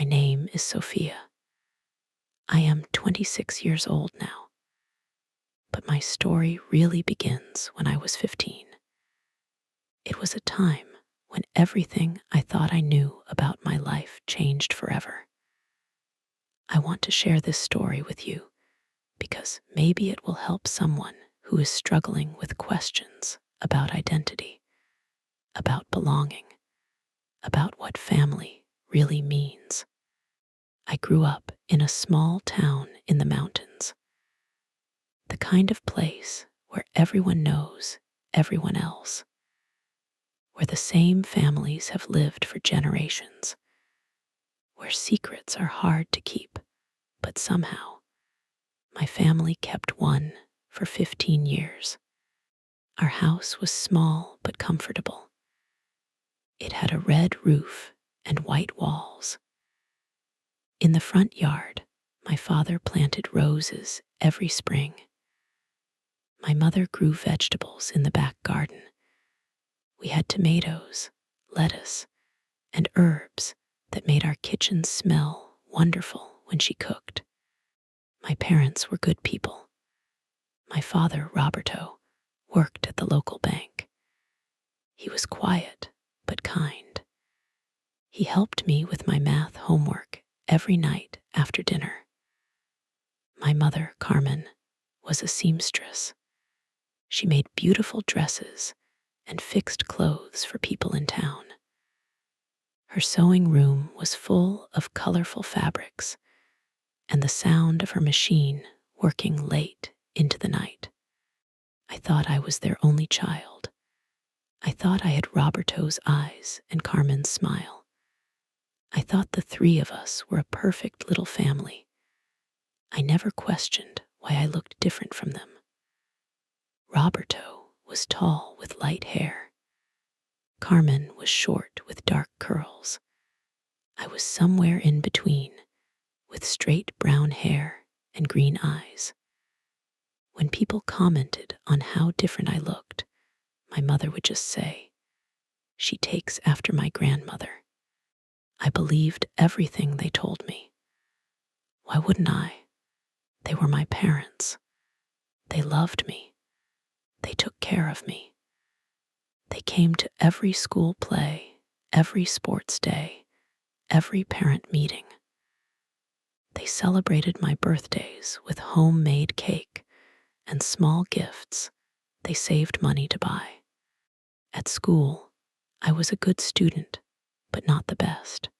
My name is Sophia. I am 26 years old now, but my story really begins when I was 15. It was a time when everything I thought I knew about my life changed forever. I want to share this story with you because maybe it will help someone who is struggling with questions about identity, about belonging, about what family really means. I grew up in a small town in the mountains, the kind of place where everyone knows everyone else, where the same families have lived for generations, where secrets are hard to keep, but somehow my family kept one for 15 years. Our house was small but comfortable. It had a red roof and white walls. In the front yard, my father planted roses every spring. My mother grew vegetables in the back garden. We had tomatoes, lettuce, and herbs that made our kitchen smell wonderful when she cooked. My parents were good people. My father, Roberto, worked at the local bank. He was quiet but kind. He helped me with my math homework every night after dinner. My mother, Carmen, was a seamstress. She made beautiful dresses and fixed clothes for people in town. Her sewing room was full of colorful fabrics and the sound of her machine working late into the night. I thought I was their only child. I thought I had Roberto's eyes and Carmen's smile. I thought the three of us were a perfect little family. I never questioned why I looked different from them. Roberto was tall with light hair. Carmen was short with dark curls. I was somewhere in between, with straight brown hair and green eyes. When people commented on how different I looked, my mother would just say, "She takes after my grandmother." I believed everything they told me. Why wouldn't I? They were my parents. They loved me. They took care of me. They came to every school play, every sports day, every parent meeting. They celebrated my birthdays with homemade cake and small gifts they saved money to buy. At school, I was a good student, but not the best.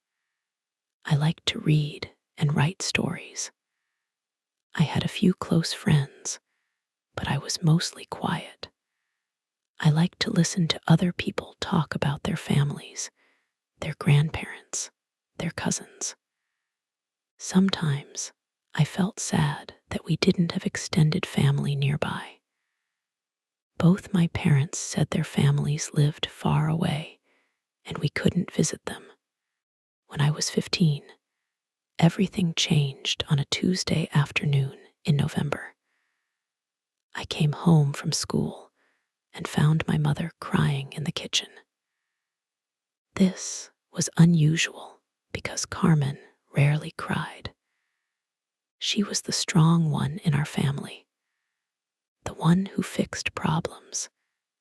I liked to read and write stories. I had a few close friends, but I was mostly quiet. I liked to listen to other people talk about their families, their grandparents, their cousins. Sometimes I felt sad that we didn't have extended family nearby. Both my parents said their families lived far away and we couldn't visit them. When I was 15, everything changed on a Tuesday afternoon in November. I came home from school and found my mother crying in the kitchen. This was unusual because Carmen rarely cried. She was the strong one in our family, the one who fixed problems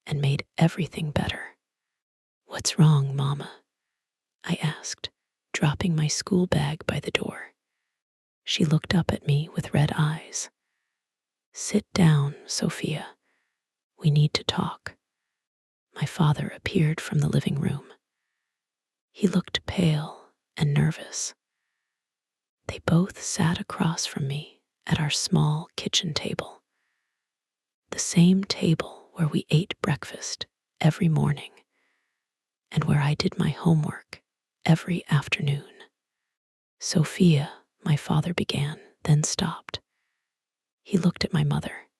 and made everything better. "What's wrong, Mama?" I asked, dropping my school bag by the door. She looked up at me with red eyes. "Sit down, Sophia. We need to talk." My father appeared from the living room. He looked pale and nervous. They both sat across from me at our small kitchen table, the same table where we ate breakfast every morning and where I did my homework every afternoon. "Sophia," my father began, then stopped. He looked at my mother.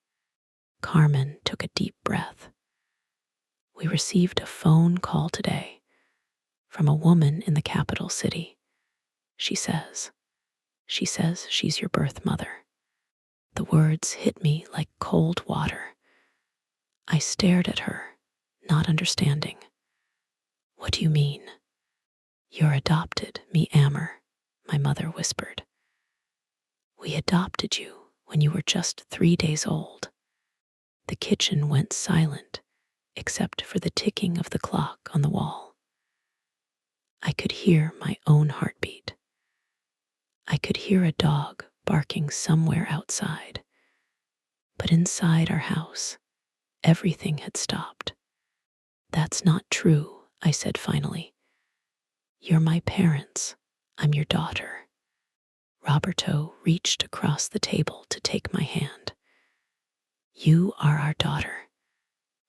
Carmen took a deep breath. "We received a phone call today from a woman in the capital city. She says she's your birth mother." The words hit me like cold water. I stared at her, not understanding. "What do you mean?" "You're adopted, me Ammer," my mother whispered. We adopted you when you were just 3 days old. The kitchen went silent, except for the ticking of the clock on the wall. I could hear my own heartbeat. I could hear a dog barking somewhere outside. But inside our house, everything had stopped. That's not true, I said finally. You're my parents. I'm your daughter. Roberto reached across the table to take my hand. You are our daughter.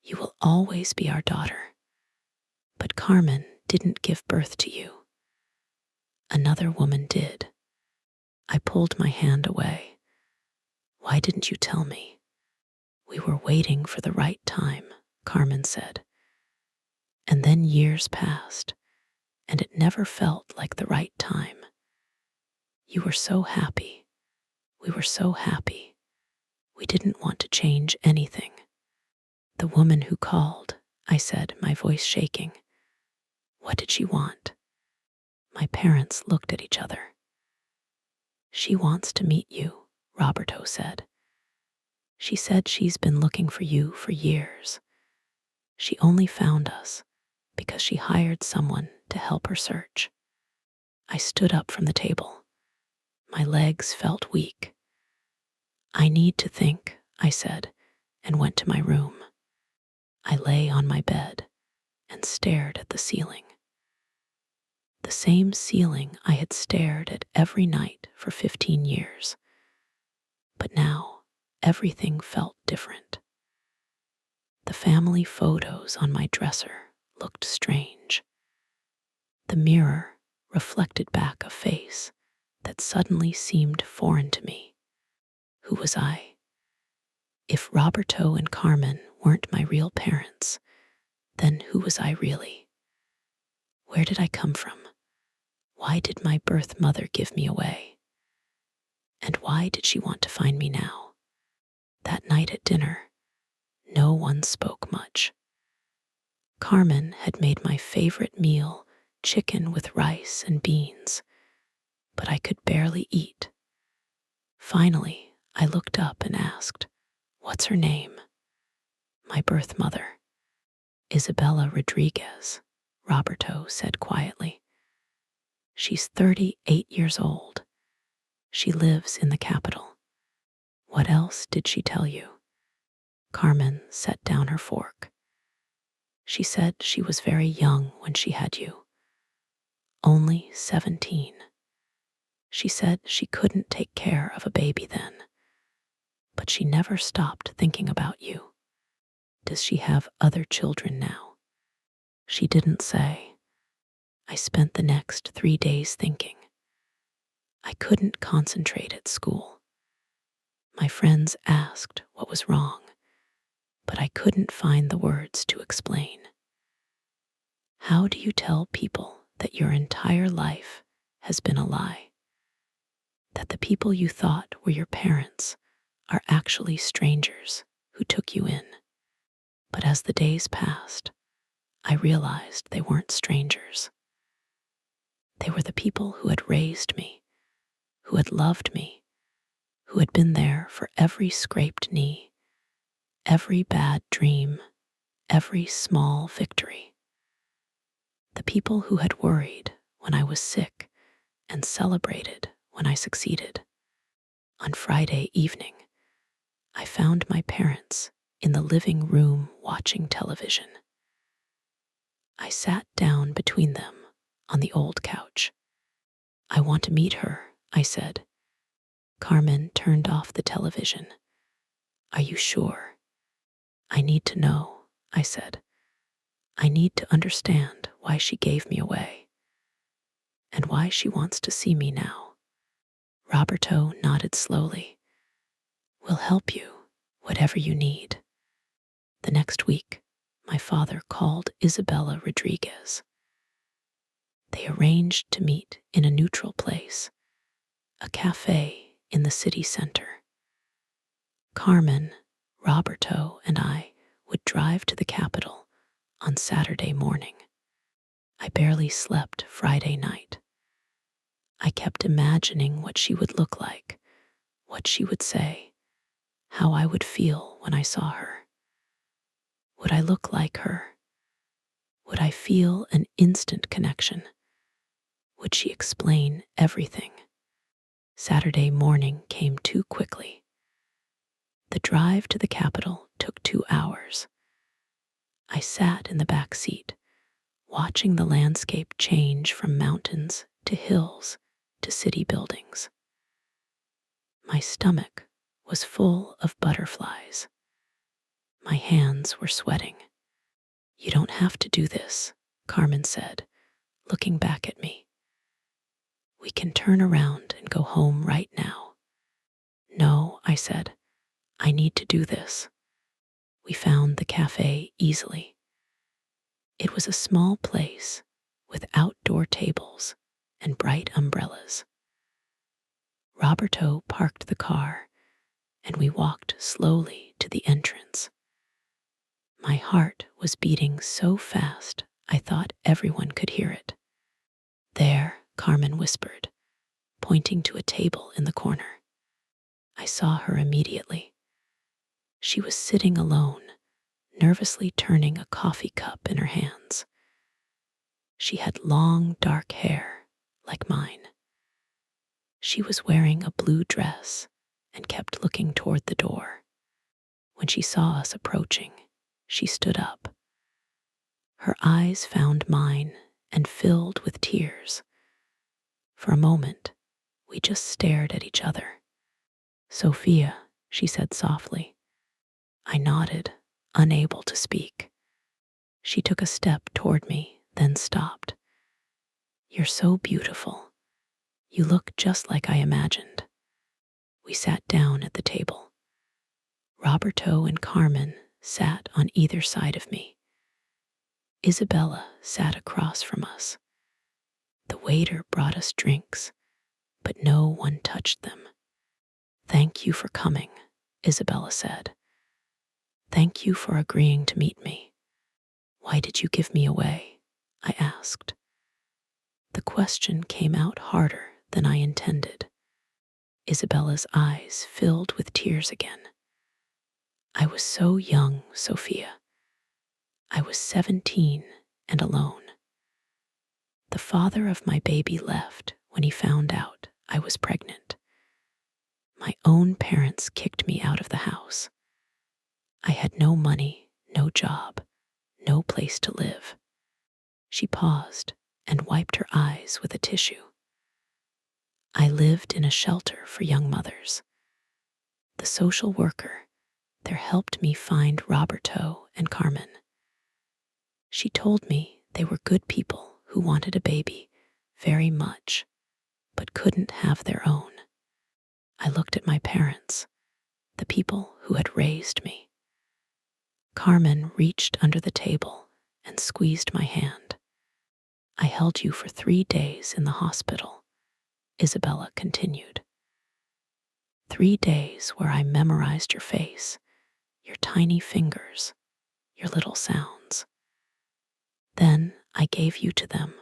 You will always be our daughter. But Carmen didn't give birth to you. Another woman did. I pulled my hand away. Why didn't you tell me? We were waiting for the right time, Carmen said. And then years passed, and it never felt like the right time. You were so happy. We were so happy. We didn't want to change anything. The woman who called, I said, my voice shaking. What did she want? My parents looked at each other. She wants to meet you, Roberto said. She said she's been looking for you for years. She only found us because she hired someone to help her search. I stood up from the table. My legs felt weak. I need to think, I said, and went to my room. I lay on my bed and stared at the ceiling. The same ceiling I had stared at every night for 15 years. But now, everything felt different. The family photos on my dresser looked strange. The mirror reflected back a face that suddenly seemed foreign to me. Who was I? If Roberto and Carmen weren't my real parents, then who was I really? Where did I come from? Why did my birth mother give me away? And why did she want to find me now? That night at dinner, no one spoke much. Carmen had made my favorite meal, chicken with rice and beans, but I could barely eat. Finally, I looked up and asked, What's her name? My birth mother. Isabella Rodriguez, Roberto said quietly. She's 38 years old. She lives in the capital. What else did she tell you? Carmen set down her fork. She said she was very young when she had you. Only 17. She said she couldn't take care of a baby then. But she never stopped thinking about you. Does she have other children now? She didn't say. I spent the next 3 days thinking. I couldn't concentrate at school. My friends asked what was wrong, but I couldn't find the words to explain. How do you tell people that your entire life has been a lie? That the people you thought were your parents are actually strangers who took you in? But as the days passed, I realized they weren't strangers. They were the people who had raised me, who had loved me, who had been there for every scraped knee, every bad dream, every small victory. The people who had worried when I was sick and celebrated when I succeeded. On Friday evening, I found my parents in the living room watching television. I sat down between them on the old couch. I want to meet her, I said. Carmen turned off the television. Are you sure? I need to know, I said. I need to understand why she gave me away and why she wants to see me now. Roberto nodded slowly. We'll help you, whatever you need. The next week, my father called Isabella Rodriguez. They arranged to meet in a neutral place, a cafe in the city center. Carmen, Roberto, and I would drive to the capital on Saturday morning. I barely slept Friday night. I kept imagining what she would look like, what she would say, how I would feel when I saw her. Would I look like her? Would I feel an instant connection? Would she explain everything? Saturday morning came too quickly. The drive to the capital took 2 hours. I sat in the back seat, watching the landscape change from mountains to hills to city buildings. My stomach was full of butterflies. My hands were sweating. "You don't have to do this," Carmen said, looking back at me. "We can turn around and go home right now." "No," I said. "I need to do this." We found the cafe easily. It was a small place with outdoor tables and bright umbrellas. Roberto parked the car, and we walked slowly to the entrance. My heart was beating so fast I thought everyone could hear it. "There," Carmen whispered, pointing to a table in the corner. I saw her immediately. She was sitting alone, nervously turning a coffee cup in her hands. She had long, dark hair, like mine. She was wearing a blue dress and kept looking toward the door. When she saw us approaching, she stood up. Her eyes found mine and filled with tears. For a moment, we just stared at each other. "Sophia," she said softly. I nodded, unable to speak. She took a step toward me, then stopped. "You're so beautiful. You look just like I imagined." We sat down at the table. Roberto and Carmen sat on either side of me. Isabella sat across from us. The waiter brought us drinks, but no one touched them. "Thank you for coming," Isabella said. "Thank you for agreeing to meet me." "Why did you give me away?" I asked. The question came out harder than I intended. Isabella's eyes filled with tears again. "I was so young, Sophia. I was 17 and alone. The father of my baby left when he found out I was pregnant. My own parents kicked me out of the house. I had no money, no job, no place to live." She paused and wiped her eyes with a tissue. "I lived in a shelter for young mothers. The social worker there helped me find Roberto and Carmen. She told me they were good people who wanted a baby very much, but couldn't have their own. I looked at my parents, the people who had raised me." Carmen reached under the table and squeezed my hand. "I held you for 3 days in the hospital," Isabella continued. 3 days where I memorized your face, your tiny fingers, your little sounds. Then I gave you to them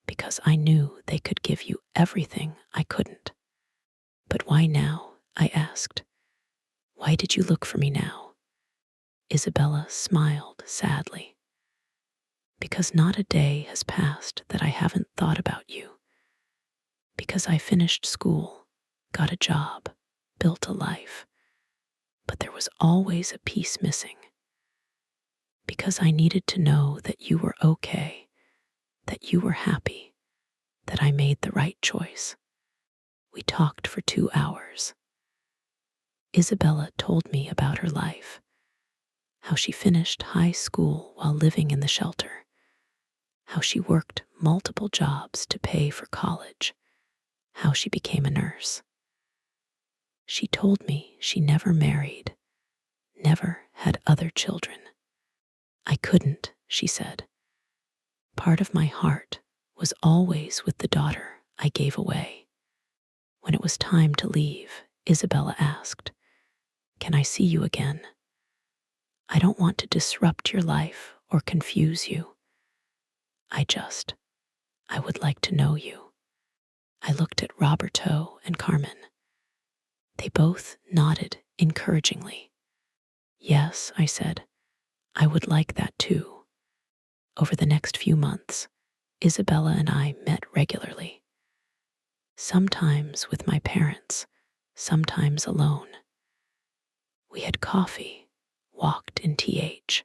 because I knew they could give you everything I couldn't." "But why now?" I asked. "Why did you look for me now?" Isabella smiled sadly. "Because not a day has passed that I haven't thought about you. Because I finished school, got a job, built a life, but there was always a piece missing. Because I needed to know that you were okay, that you were happy, that I made the right choice." We talked for 2 hours. Isabella told me about her life, how she finished high school while living in the shelter, how she worked multiple jobs to pay for college, how she became a nurse. She told me she never married, never had other children. "I couldn't," she said. "Part of my heart was always with the daughter I gave away." When it was time to leave, Isabella asked, "Can I see you again? I don't want to disrupt your life or confuse you. I would like to know you." I looked at Roberto and Carmen. They both nodded encouragingly. Yes, I said, I would like that too. Over the next few months, Isabella and I met regularly. Sometimes with my parents, sometimes alone. We had coffee, walked in TH,